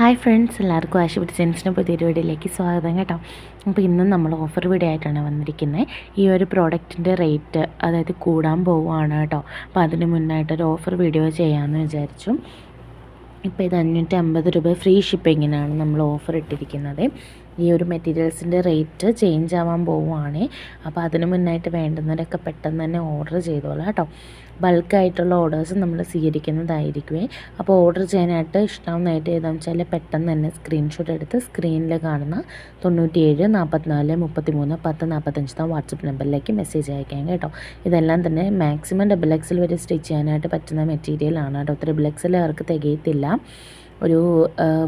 Hi friends, എല്ലാവർക്കും ആശുപത്രി സെൻസിൻ്റെ പുതിയ വീഡിയോയിലേക്ക് സ്വാഗതം കേട്ടോ. അപ്പോൾ ഇന്നും നമ്മൾ ഓഫർ വീഡിയോ ആയിട്ടാണ് വന്നിരിക്കുന്നത്. ഈ ഒരു പ്രോഡക്റ്റിൻ്റെ റേറ്റ് അതായത് കൂടാൻ പോവുകയാണ് കേട്ടോ. അപ്പോൾ അതിന് മുന്നായിട്ടൊരു ഓഫർ വീഡിയോ ചെയ്യാമെന്ന് വിചാരിച്ചു. ഇപ്പോൾ ഇത് 550 രൂപ ഫ്രീ ഷിപ്പിങ്ങിനാണ് നമ്മൾ ഓഫർ ഇട്ടിരിക്കുന്നത്. ഈ ഒരു മെറ്റീരിയൽസിൻ്റെ റേറ്റ് ചേഞ്ച് ആവാൻ പോവുകയാണ്. അപ്പോൾ അതിന് മുന്നായിട്ട് വേണ്ടുന്നവരൊക്കെ പെട്ടെന്ന് തന്നെ ഓർഡർ ചെയ്തോളാം കേട്ടോ. ബൾക്കായിട്ടുള്ള ഓർഡേഴ്സ് നമ്മൾ സ്വീകരിക്കുന്നതായിരിക്കുമേ. അപ്പോൾ ഓർഡർ ചെയ്യാനായിട്ട് ഇഷ്ടമാവുന്നതായിട്ട് ഏതാണെന്ന് വെച്ചാൽ പെട്ടെന്ന് തന്നെ സ്ക്രീൻഷോട്ട് എടുത്ത് സ്ക്രീനിൽ കാണുന്ന 97 44 33 10 45 വാട്സപ്പ് നമ്പറിലേക്ക് മെസ്സേജ് അയക്കാം കേട്ടോ. ഇതെല്ലാം തന്നെ മാക്സിമം XXL വരെ സ്റ്റിച്ച് ചെയ്യാനായിട്ട് പറ്റുന്ന മെറ്റീരിയലാണ് കേട്ടോ. XXL അവർക്ക് തികയത്തില്ല. ഒരു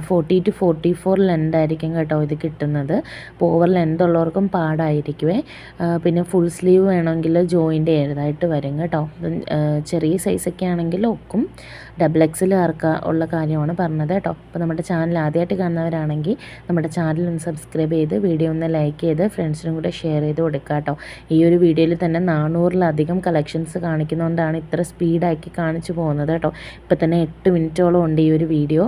40 to 44 ലെന്ത് ആയിരിക്കും കേട്ടോ ഇത് കിട്ടുന്നത്. അപ്പോൾ ഓവർ ലെന്ത് ഉള്ളവർക്കും പാടായിരിക്കുമേ. പിന്നെ ഫുൾ സ്ലീവ് വേണമെങ്കിൽ ജോയിൻ്റ് ചെയ്തതായിട്ട് വരും കേട്ടോ. ചെറിയ സൈസൊക്കെ ആണെങ്കിൽ ഒക്കും. XXL ആർക്ക് ഉള്ള കാര്യമാണ് പറഞ്ഞത് കേട്ടോ. അപ്പോൾ നമ്മുടെ ചാനൽ ആദ്യമായിട്ട് കാണുന്നവരാണെങ്കിൽ നമ്മുടെ ചാനൽ ഒന്ന് സബ്സ്ക്രൈബ് ചെയ്ത് വീഡിയോ ഒന്ന് ലൈക്ക് ചെയ്ത് ഫ്രണ്ട്സിനും കൂടെ ഷെയർ ചെയ്ത് കൊടുക്കുക കേട്ടോ. ഈ ഒരു വീഡിയോയിൽ തന്നെ 400-ലധികം കളക്ഷൻസ് കാണിക്കുന്നതുകൊണ്ടാണ് ഇത്ര സ്പീഡാക്കി കാണിച്ചു പോകുന്നത് കേട്ടോ. ഇപ്പം തന്നെ 8 മിനിറ്റോളം ഉണ്ട് ഈ ഒരു വീഡിയോ.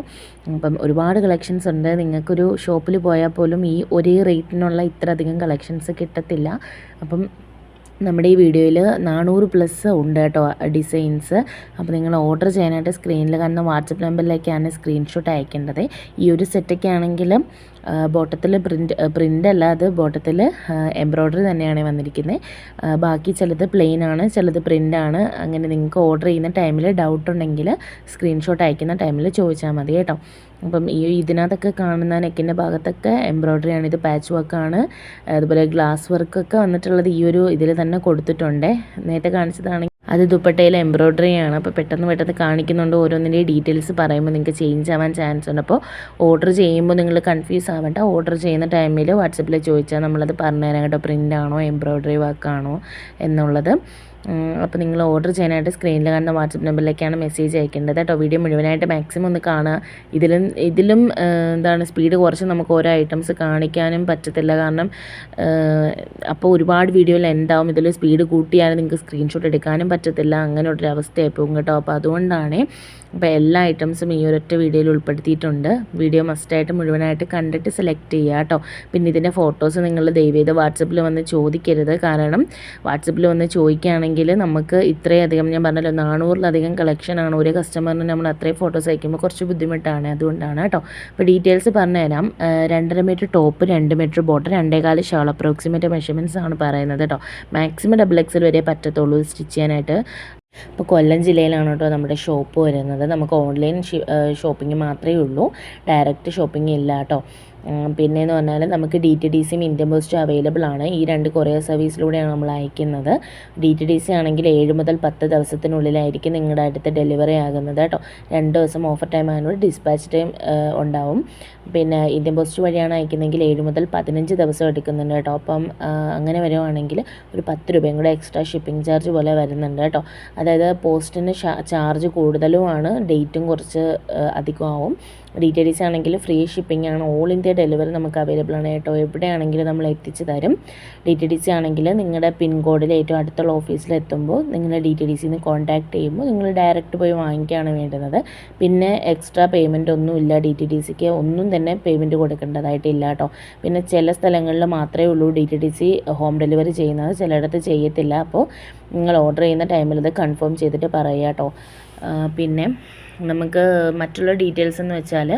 അപ്പം ഒരുപാട് കളക്ഷൻസ് ഉണ്ട്. നിങ്ങൾക്കൊരു ഷോപ്പിൽ പോയാൽ പോലും ഈ ഒരേ റേറ്റിനുള്ള ഇത്ര അധികം കളക്ഷൻസ് കിട്ടത്തില്ല. അപ്പം നമ്മുടെ ഈ വീഡിയോയിൽ 400+ ഉണ്ട് കേട്ടോ ഡിസൈൻസ്. അപ്പോൾ നിങ്ങൾ ഓർഡർ ചെയ്യാനായിട്ട് സ്ക്രീനിൽ കാണുന്ന വാട്സപ്പ് നമ്പറിലേക്കാണ് സ്ക്രീൻഷോട്ട് അയക്കേണ്ടത്. ഈ ഒരു സെറ്റൊക്കെ ആണെങ്കിലും ബോട്ടത്തിൽ പ്രിൻ്റ് അല്ലാതെ ബോട്ടത്തിൽ എംബ്രോയ്ഡറി തന്നെയാണ് വന്നിരിക്കുന്നത്. ബാക്കി ചിലത് പ്ലെയിൻ ആണ്, ചിലത് പ്രിൻ്റാണ്. അങ്ങനെ നിങ്ങൾക്ക് ഓർഡർ ചെയ്യുന്ന ടൈമിൽ ഡൗട്ട് ഉണ്ടെങ്കിൽ സ്ക്രീൻഷോട്ട് അയക്കുന്ന ടൈമിൽ ചോദിച്ചാൽ മതി കേട്ടോ. അപ്പം ഇതിനകത്തൊക്കെ കാണുന്ന നെക്കിൻ്റെ ഭാഗത്തൊക്കെ എംബ്രോയ്ഡറിയാണ്. ഇത് പാച്ച് വർക്കാണ്. അതുപോലെ ഗ്ലാസ് വർക്കൊക്കെ വന്നിട്ടുള്ളത് ഈ ഒരു ഇതിൽ തന്നെ കൊടുത്തിട്ടുണ്ട്. നേരത്തെ കാണിച്ചതാണെങ്കിൽ അത് ദുപ്പട്ടയിൽ എംബ്രോയ്ഡറിയാണ്. അപ്പോൾ പെട്ടെന്ന് കാണിക്കുന്നുണ്ട്. ഓരോന്നിൻ്റെ ഡീറ്റെയിൽസ് പറയുമ്പോൾ നിങ്ങൾക്ക് ചേഞ്ച് ആവാൻ ചാൻസ് ഉണ്ട്. അപ്പോൾ ഓർഡർ ചെയ്യുമ്പോൾ നിങ്ങൾ കൺഫ്യൂസ് ആവേണ്ട. ഓർഡർ ചെയ്യുന്ന ടൈമിൽ വാട്സപ്പിൽ ചോദിച്ചാൽ നമ്മളത് പറഞ്ഞുതരാം കേട്ടോ. പ്രിൻ്റാണോ എംബ്രോയ്ഡറി വർക്കാണോ എന്നുള്ളത്. അപ്പോൾ നിങ്ങൾ ഓർഡർ ചെയ്യാനായിട്ട് സ്ക്രീനിൽ കാണുന്ന വാട്സപ്പ് നമ്പറിലേക്കാണ് മെസ്സേജ് അയക്കേണ്ടത് കേട്ടോ. വീഡിയോ മുഴുവനായിട്ട് മാക്സിമം ഒന്ന് കാണുക. ഇതിലും സ്പീഡ് കുറച്ച് നമുക്ക് ഓരോ ഐറ്റംസ് കാണിക്കാനും പറ്റത്തില്ല. കാരണം അപ്പോൾ ഒരുപാട് വീഡിയോ ലെന്താവും. ഇതിൽ സ്പീഡ് കൂട്ടിയാലും നിങ്ങൾക്ക് സ്ക്രീൻഷോട്ട് എടുക്കാനും പറ്റത്തില്ല. അങ്ങനെ ഒരു അവസ്ഥയായി പോകും കേട്ടോ. അപ്പോൾ അതുകൊണ്ടാണ് അപ്പോൾ എല്ലാ ഐറ്റംസും ഈ ഒരൊറ്റ വീഡിയോയിൽ ഉൾപ്പെടുത്തിയിട്ടുണ്ട്. വീഡിയോ മസ്റ്റായിട്ട് മുഴുവനായിട്ട് കണ്ടിട്ട് സെലക്ട് ചെയ്യുക കേട്ടോ. പിന്നെ ഇതിൻ്റെ ഫോട്ടോസ് നിങ്ങൾ ദയവേത് വാട്സപ്പിൽ വന്ന് ചോദിക്കരുത്. കാരണം വാട്സപ്പിൽ വന്ന് ചോദിക്കുകയാണെങ്കിൽ നമുക്ക് ഇത്രയധികം, ഞാൻ പറഞ്ഞല്ലോ 400-ലധികം കളക്ഷനാണ്. ഒരു കസ്റ്റമറിന് നമ്മൾ അത്രയും ഫോട്ടോസ് അയക്കുമ്പോൾ കുറച്ച് ബുദ്ധിമുട്ടാണ്. അതുകൊണ്ടാണ് കേട്ടോ. അപ്പോൾ ഡീറ്റെയിൽസ് പറഞ്ഞുതരാം. 2.5 top, 2 metre bottom, 2.25 shawl. Approximate measurements ആണ് പറയുന്നത് കേട്ടോ. മാക്സിമം XXL വരെ പറ്റത്തുള്ളൂ സ്റ്റിച്ച് ചെയ്യാനായിട്ട്. ഇപ്പോൾ കൊല്ലം ജില്ലയിലാണ് കേട്ടോ നമ്മുടെ ഷോപ്പ് വരുന്നത്. നമുക്ക് ഓൺലൈൻ ഷോപ്പിംഗ് മാത്രമേ ഉള്ളൂ, ഡയറക്റ്റ് ഷോപ്പിംഗ് ഇല്ല കേട്ടോ. പിന്നെയെന്ന് പറഞ്ഞാൽ നമുക്ക് DTDCയും ഇന്ത്യൻ പോസ്റ്റും അവൈലബിൾ ആണ്. ഈ 2 കൊറിയർ സർവീസിലൂടെയാണ് നമ്മൾ അയക്കുന്നത്. DTDC ആണെങ്കിൽ 7 മുതൽ 10 ദിവസത്തിനുള്ളിലായിരിക്കും നിങ്ങളുടെ അടുത്ത് ഡെലിവറി ആകുന്നത് കേട്ടോ. 2 ദിവസം ഓഫർ ടൈം ആയതുകൊണ്ട് ഡിസ്പാച്ച് ടൈം ഉണ്ടാവും. പിന്നെ ഇന്ത്യൻ പോസ്റ്റ് വഴിയാണ് അയക്കുന്നതെങ്കിൽ 7 മുതൽ 15 ദിവസം എടുക്കുന്നുണ്ട് കേട്ടോ. അപ്പം അങ്ങനെ വരുവാണെങ്കിൽ ഒരു 10 രൂപയും കൂടെ എക്സ്ട്രാ ഷിപ്പിംഗ് ചാർജ് പോലെ വരുന്നുണ്ട് കേട്ടോ. അതായത് പോസ്റ്റിന് ചാർജ് കൂടുതലുമാണ്, ഡേറ്റും കുറച്ച് അധികമാവും. DTDC ആണെങ്കിൽ ഫ്രീ ഷിപ്പിംഗ് ആണ്. ഓൾ ഇന്ത്യ ഡെലിവറി നമുക്ക് അവൈലബിൾ ആണ് കേട്ടോ. എവിടെയാണെങ്കിലും നമ്മൾ എത്തിച്ച് തരും. DTDC ആണെങ്കിൽ നിങ്ങളുടെ പിൻകോഡിൽ ഏറ്റവും അടുത്തുള്ള ഓഫീസിൽ എത്തുമ്പോൾ നിങ്ങൾ DTDCന്ന് കോൺടാക്ട് ചെയ്യുമ്പോൾ നിങ്ങൾ ഡയറക്റ്റ് പോയി വാങ്ങിക്കുകയാണ് വേണ്ടുന്നത്. പിന്നെ എക്സ്ട്രാ പേയ്മെൻറ്റ് ഒന്നുമില്ല. DTDCക്ക് ഒന്നും തന്നെ പേയ്മെൻറ്റ് കൊടുക്കേണ്ടതായിട്ടില്ല കേട്ടോ. പിന്നെ ചില സ്ഥലങ്ങളിൽ മാത്രമേ ഉള്ളൂ DTDC ഹോം ഡെലിവറി ചെയ്യുന്നത്, ചിലയിടത്ത് ചെയ്യത്തില്ല. അപ്പോൾ നിങ്ങൾ ഓർഡർ ചെയ്യുന്ന ടൈമിൽ ഇത് കൺഫേം ചെയ്തിട്ട് പറയുക കേട്ടോ. പിന്നെ നമുക്ക് മറ്റുള്ള ഡീറ്റെയിൽസ് എന്ന് വെച്ചാൽ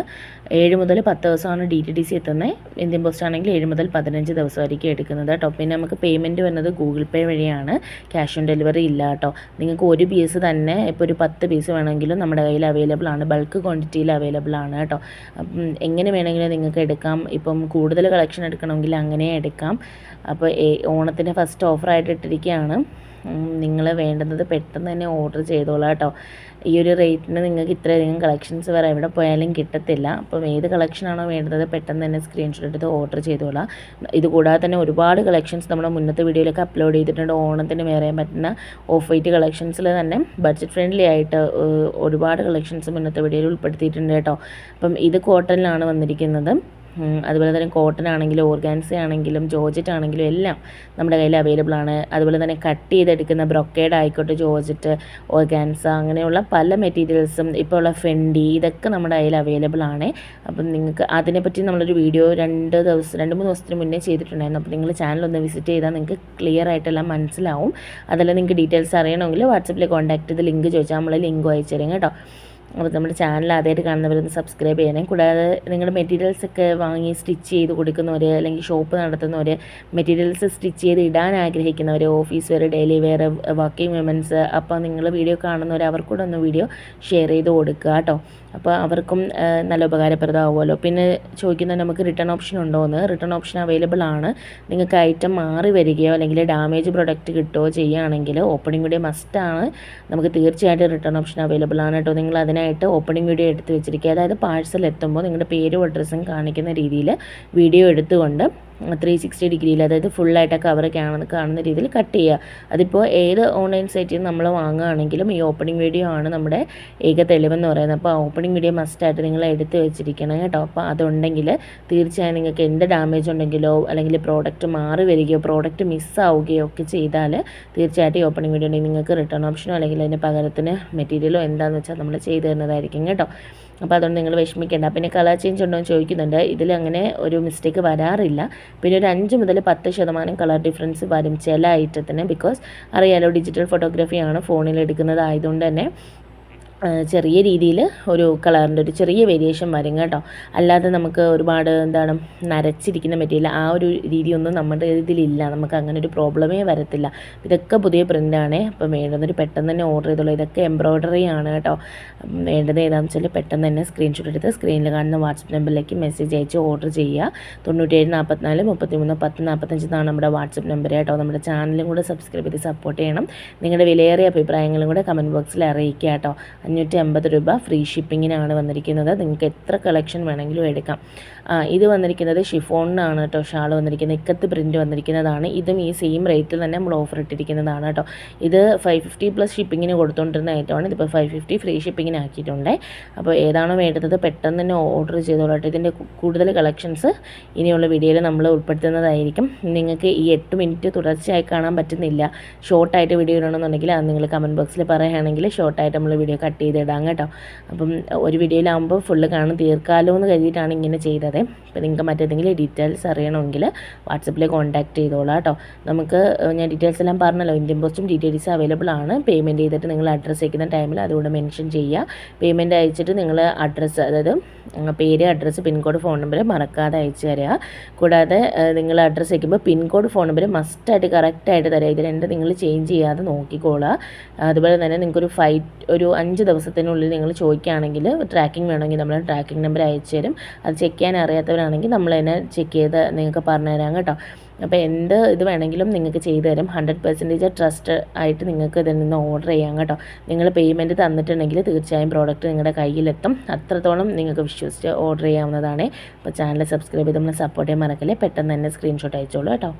7 മുതൽ 10 ദിവസമാണ് DTDC എത്തുന്നത്. ഇന്ത്യൻ പോസ്റ്റ് ആണെങ്കിൽ 7 മുതൽ 15 ദിവസമായിരിക്കും എടുക്കുന്നത് കേട്ടോ. പിന്നെ നമുക്ക് പേയ്മെൻറ്റ് വരുന്നത് ഗൂഗിൾ പേ വഴിയാണ്. ക്യാഷ് ഓൺ ഡെലിവറി ഇല്ല കേട്ടോ. നിങ്ങൾക്ക് ഒരു പീസ് തന്നെ ഇപ്പോൾ ഒരു 10 പീസ് വേണമെങ്കിലും നമ്മുടെ കയ്യിൽ അവൈലബിൾ ആണ്. ബൾക്ക് ക്വാണ്ടിറ്റിയിൽ അവൈലബിൾ ആണ് കേട്ടോ. എങ്ങനെ വേണമെങ്കിലും നിങ്ങൾക്ക് എടുക്കാം. ഇപ്പം കൂടുതൽ കളക്ഷൻ എടുക്കണമെങ്കിൽ അങ്ങനെ എടുക്കാം. അപ്പോൾ ഓണത്തിൻ്റെ ഫസ്റ്റ് ഓഫറായിട്ട് ഇട്ടിരിക്കുകയാണ്. നിങ്ങൾ വേണ്ടുന്നത് പെട്ടെന്ന് തന്നെ ഓർഡർ ചെയ്തോളാം കേട്ടോ. ഈ ഒരു റേറ്റിന് നിങ്ങൾക്ക് ഇത്രയധികം കളക്ഷൻസ് വേറെ എവിടെ പോയാലും കിട്ടത്തില്ല. അപ്പം ഏത് കളക്ഷനാണോ വേണ്ടത് പെട്ടെന്ന് തന്നെ സ്ക്രീൻഷോട്ട് എടുത്ത് ഓർഡർ ചെയ്തോളാം. ഇതുകൂടാതെ തന്നെ ഒരുപാട് കളക്ഷൻസ് നമ്മുടെ മുന്നത്തെ വീഡിയോയിലൊക്കെ അപ്ലോഡ് ചെയ്തിട്ടുണ്ട്. ഓണത്തിന് വേറെ പറ്റുന്ന ഓഫ് വൈറ്റ് കളക്ഷൻസിൽ തന്നെ ബഡ്ജറ്റ് ഫ്രണ്ട്ലി ആയിട്ട് ഒരുപാട് കളക്ഷൻസ് മുന്നത്തെ വീഡിയോയിൽ ഉൾപ്പെടുത്തിയിട്ടുണ്ട് കേട്ടോ. അപ്പം ഇത് കോട്ടണിലാണ് വന്നിരിക്കുന്നത്. അതുപോലെ തന്നെ കോട്ടൺ ആണെങ്കിലും ഓർഗാൻസ ആണെങ്കിലും ജോർജറ്റ് ആണെങ്കിലും എല്ലാം നമ്മുടെ കയ്യിൽ അവൈലബിൾ ആണ്. അതുപോലെ തന്നെ കട്ട് ചെയ്തെടുക്കുന്ന ബ്രൊക്കേഡ് ആയിക്കോട്ടെ, ജോർജറ്റ്, ഓർഗാൻസ അങ്ങനെയുള്ള പല മെറ്റീരിയൽസും ഇപ്പോൾ ഉള്ള ഫെൻഡി ഇതൊക്കെ നമ്മുടെ കയ്യിൽ അവൈലബിൾ ആണ്. അപ്പം നിങ്ങൾക്ക് അതിനെപ്പറ്റി നമ്മളൊരു വീഡിയോ 2-3 ദിവസത്തിന് മുന്നേ ചെയ്തിട്ടുണ്ടായിരുന്നു. അപ്പോൾ നിങ്ങൾ ചാനലൊന്ന് വിസിറ്റ് ചെയ്താൽ നിങ്ങൾക്ക് ക്ലിയർ ആയിട്ടെല്ലാം മനസ്സിലാവും. അതെല്ലാം നിങ്ങൾക്ക് ഡീറ്റെയിൽസ് അറിയണമെങ്കിൽ വാട്സപ്പിൽ കോൺടാക്ട് ചെയ്ത് ലിങ്ക് ചോദിച്ചാൽ നമ്മൾ ലിങ്ക് അയച്ചു തരും കേട്ടോ. അപ്പോൾ നമ്മുടെ ചാനൽ ആദ്യമായിട്ട് കാണുന്നവരൊന്ന് സബ്സ്ക്രൈബ് ചെയ്യണേ. കൂടാതെ നിങ്ങളുടെ മെറ്റീരിയൽസൊക്കെ വാങ്ങി സ്റ്റിച്ച് ചെയ്ത് കൊടുക്കുന്നവർ, അല്ലെങ്കിൽ ഷോപ്പ് നടത്തുന്നവർ, മെറ്റീരിയൽസ് സ്റ്റിച്ച് ചെയ്ത് ഇടാൻ ആഗ്രഹിക്കുന്നവർ, office wear, daily wear, working women's, അപ്പോൾ നിങ്ങൾ വീഡിയോ കാണുന്നവർ അവർക്കൂടെ ഒന്ന് വീഡിയോ ഷെയർ ചെയ്ത് കൊടുക്കുക കേട്ടോ. അപ്പോൾ അവർക്കും നല്ല ഉപകാരപ്രദമാവുമല്ലോ. പിന്നെ ചോദിക്കുന്നത് നമുക്ക് റിട്ടേൺ ഓപ്ഷൻ ഉണ്ടോ എന്ന്. റിട്ടേൺ ഓപ്ഷൻ അവൈലബിൾ ആണ്. നിങ്ങൾക്ക് ഐറ്റം മാറി വരികയോ അല്ലെങ്കിൽ ഡാമേജ് പ്രൊഡക്റ്റ് കിട്ടുകയോ ചെയ്യുകയാണെങ്കിൽ ഓപ്പണിംഗ് വീഡിയോ മസ്റ്റാണ്. നമുക്ക് തീർച്ചയായിട്ടും റിട്ടേൺ ഓപ്ഷൻ അവൈലബിൾ ആണ് കേട്ടോ. നിങ്ങൾ അതിനായിട്ട് ഓപ്പണിംഗ് വീഡിയോ എടുത്ത് വെച്ചിരിക്കുക. അതായത് പാഴ്സൽ എത്തുമ്പോൾ നിങ്ങളുടെ പേരും അഡ്രസ്സും കാണിക്കുന്ന രീതിയിൽ വീഡിയോ എടുത്തുകൊണ്ട് 360 ഡിഗ്രിയിൽ, അതായത് ഫുള്ളായിട്ട് കവർ കാണുന്ന രീതിയിൽ കട്ട് ചെയ്യുക. അതിപ്പോൾ ഏത് ഓൺലൈൻ സൈറ്റിൽ നമ്മൾ വാങ്ങുകയാണെങ്കിലും ഈ ഓപ്പണിംഗ് വീഡിയോ ആണ് നമ്മുടെ ഏക തെളിവെന്ന് പറയുന്നത്. അപ്പോൾ ഓപ്പണിംഗ് വീഡിയോ മസ്റ്റായിട്ട് നിങ്ങൾ എടുത്ത് വെച്ചിരിക്കണം കേട്ടോ. അപ്പോൾ അതുണ്ടെങ്കിൽ തീർച്ചയായും നിങ്ങൾക്ക് എന്ത് ഡാമേജ് ഉണ്ടെങ്കിലോ അല്ലെങ്കിൽ പ്രോഡക്റ്റ് മാറി വരികയോ പ്രോഡക്റ്റ് മിസ്സാവുകയോ ഒക്കെ ചെയ്താൽ തീർച്ചയായിട്ടും ഈ ഓപ്പണിംഗ് വീഡിയോ ഉണ്ടെങ്കിൽ നിങ്ങൾക്ക് റിട്ടേൺ ഓപ്ഷനോ അല്ലെങ്കിൽ അതിൻ്റെ പകരത്തിന് മെറ്റീരിയലോ എന്താണെന്ന് വെച്ചാൽ നമ്മൾ ചെയ്തു തരുന്നതായിരിക്കും കേട്ടോ. അപ്പോൾ അതുകൊണ്ട് നിങ്ങൾ വിഷമിക്കേണ്ട. പിന്നെ കളർ ചേഞ്ച് ഉണ്ടോ എന്ന് ചോദിക്കുന്നുണ്ട്. ഇതിലങ്ങനെ ഒരു മിസ്റ്റേക്ക് വരാറില്ല. പിന്നെ ഒരു 5 മുതൽ 10% കളർ ഡിഫറൻസ് വരും ചില ഐറ്റത്തിന്. ബിക്കോസ് അറിയാലോ, ഡിജിറ്റൽ ഫോട്ടോഗ്രാഫിയാണ്, ഫോണിൽ എടുക്കുന്നത് ആയതുകൊണ്ട് തന്നെ ചെറിയ രീതിയിൽ ഒരു കളറിൻ്റെ ഒരു ചെറിയ വേരിയേഷൻ വരും കേട്ടോ. അല്ലാതെ നമുക്ക് ഒരുപാട് നരച്ചിരിക്കുന്ന മെറ്റീരിയൽ ആ ഒരു രീതിയൊന്നും നമ്മുടെ ഇതിലില്ല. നമുക്ക് അങ്ങനെ ഒരു പ്രോബ്ലമേ വരത്തില്ല. ഇതൊക്കെ പുതിയ പ്രിൻ്റാണ്. അപ്പോൾ വേണ്ടുന്നൊരു പെട്ടെന്ന് തന്നെ ഓർഡർ ചെയ്തോളൂ. ഇതൊക്കെ എംബ്രോയ്ഡറി ആണ് കേട്ടോ. വേണ്ടത് ഏതാണെന്ന് വെച്ചാൽ പെട്ടെന്ന് തന്നെ സ്ക്രീൻഷോട്ട് എടുത്ത് സ്ക്രീനിൽ കാണുന്ന വാട്സപ്പ് നമ്പറിലേക്ക് മെസ്സേജ് അയച്ച് ഓർഡർ ചെയ്യുക. 97 44 33 10 45 എന്നാണ് നമ്മുടെ വാട്സപ്പ് നമ്പർ കേട്ടോ. നമ്മുടെ ചാനലും കൂടെ സബ്സ്ക്രൈബ് ചെയ്ത് സപ്പോർട്ട് ചെയ്യണം. നിങ്ങളുടെ വിലയേറിയ അഭിപ്രായങ്ങളും കൂടെ കമൻറ്റ് ബോക്സിൽ അറിയിക്കുക കേട്ടോ. 550 രൂപ ഫ്രീ ഷിപ്പിങ്ങിനാണ് വന്നിരിക്കുന്നത്. നിങ്ങൾക്ക് എത്ര കളക്ഷൻ വേണമെങ്കിലും എടുക്കാം. ഇത് വന്നിരിക്കുന്നത് ഷിഫോണിനാണ് കേട്ടോ. ഷാൾ വന്നിരിക്കുന്നത് ഇക്കത്ത് പ്രിൻറ്റ് വന്നിരിക്കുന്നതാണ്. ഇതും ഈ സെയിം റേറ്റിൽ തന്നെ നമ്മൾ ഓഫർ ഇട്ടിരിക്കുന്നതാണ് കേട്ടോ. ഇത് 550 പ്ലസ് ഷിപ്പിങ്ങിന് കൊടുത്തുകൊണ്ടിരുന്ന ഐറ്റമാണ്. ഇതിപ്പോൾ 550 ഫ്രീ ഷിപ്പിങ്ങിന് ആക്കിയിട്ടുണ്ട്. അപ്പോൾ ഏതാണോ വേണ്ടത് പെട്ടെന്ന് തന്നെ ഓർഡർ ചെയ്തോളൂ. ഇതിൻ്റെ കൂടുതൽ കളക്ഷൻസ് ഇനിയുള്ള വീഡിയോയിൽ നമ്മൾ ഉൾപ്പെടുത്തുന്നതായിരിക്കും. നിങ്ങൾക്ക് ഈ 8 മിനിറ്റ് തുടർച്ചയായി കാണാൻ പറ്റുന്നില്ല, ഷോർട്ടായിട്ട് വീഡിയോ ഇടണമെന്നുണ്ടെങ്കിൽ അത് നിങ്ങൾ കമൻറ്റ് ബോക്സിൽ പറയുകയാണെങ്കിൽ ഷോർട്ടായിട്ട് നമ്മൾ വീഡിയോ കട്ട് ചെയ്തിടാം കേട്ടോ. അപ്പം ഒരു വീഡിയോയിലാകുമ്പോൾ ഫുള്ള് തീർക്കാലോ എന്ന് കരുതിയിട്ടാണ് ഇങ്ങനെ ചെയ്തത്. അപ്പോൾ നിങ്ങൾക്ക് മറ്റേതെങ്കിലും ഡീറ്റെയിൽസ് അറിയണമെങ്കിൽ വാട്സപ്പിൽ കോൺടാക്ട് ചെയ്തോളാം കേട്ടോ. നമുക്ക് ഞാൻ ഡീറ്റെയിൽസ് എല്ലാം പറഞ്ഞല്ലോ. ഇന്ത്യൻ പോസ്റ്റും ഡീറ്റെയിൽസ് അവൈലബിൾ ആണ്. പേയ്മെൻറ്റ് ചെയ്തിട്ട് നിങ്ങൾ അഡ്രസ്സ് അയക്കുന്ന ടൈമിൽ അതുകൂടെ മെൻഷൻ ചെയ്യുക. പേയ്മെൻറ്റ് അയച്ചിട്ട് നിങ്ങൾ അഡ്രസ്സ്, അതായത് പേര്, അഡ്രസ്സ്, പിൻകോഡ്, ഫോൺ നമ്പർ മറക്കാതെ അയച്ചു തരിക. കൂടാതെ നിങ്ങൾ അഡ്രസ്സ് അയക്കുമ്പോൾ പിൻകോഡ്, ഫോൺ നമ്പർ മസ്റ്റായിട്ട് കറക്റ്റായിട്ട് തരിക. ഇത് രണ്ട് നിങ്ങൾ ചേഞ്ച് ചെയ്യാതെ നോക്കിക്കോളുക. അതുപോലെ തന്നെ നിങ്ങൾക്കൊരു ഒരു 5 ദിവസത്തിനുള്ളിൽ നിങ്ങൾ ചോദിക്കുകയാണെങ്കിൽ ട്രാക്കിംഗ് വേണമെങ്കിൽ നമ്മൾ ട്രാക്കിംഗ് നമ്പർ അയച്ചു തരും. അത് ചെക്ക് ചെയ്യാൻ അറിയാത്തവരാണെങ്കിൽ നമ്മൾ തന്നെ ചെക്ക് ചെയ്ത് നിങ്ങൾക്ക് പറഞ്ഞു തരാം കേട്ടോ. അപ്പോൾ എന്ത് ഇത് വേണമെങ്കിലും നിങ്ങൾക്ക് ചെയ്തു തരും. 100% ട്രസ്റ്റ് ആയിട്ട് നിങ്ങൾക്ക് ഇതിൽ നിന്ന് ഓർഡർ ചെയ്യാം കേട്ടോ. നിങ്ങൾ പേയ്മെൻറ്റ് തന്നിട്ടുണ്ടെങ്കിൽ തീർച്ചയായും പ്രോഡക്റ്റ് നിങ്ങളുടെ കയ്യിലെത്തും. അത്രത്തോളം നിങ്ങൾക്ക് വിശ്വസിച്ച് ഓർഡർ ചെയ്യാവുന്നതാണ്. അപ്പോൾ ചാനൽ സബ്സ്ക്രൈബ് ചെയ്ത് നമ്മൾ സപ്പോർട്ട് ചെയ്യാൻ മറക്കല്ലേ. പെട്ടെന്ന് തന്നെ സ്ക്രീൻഷോട്ട് അയച്ചോളൂ കേട്ടോ.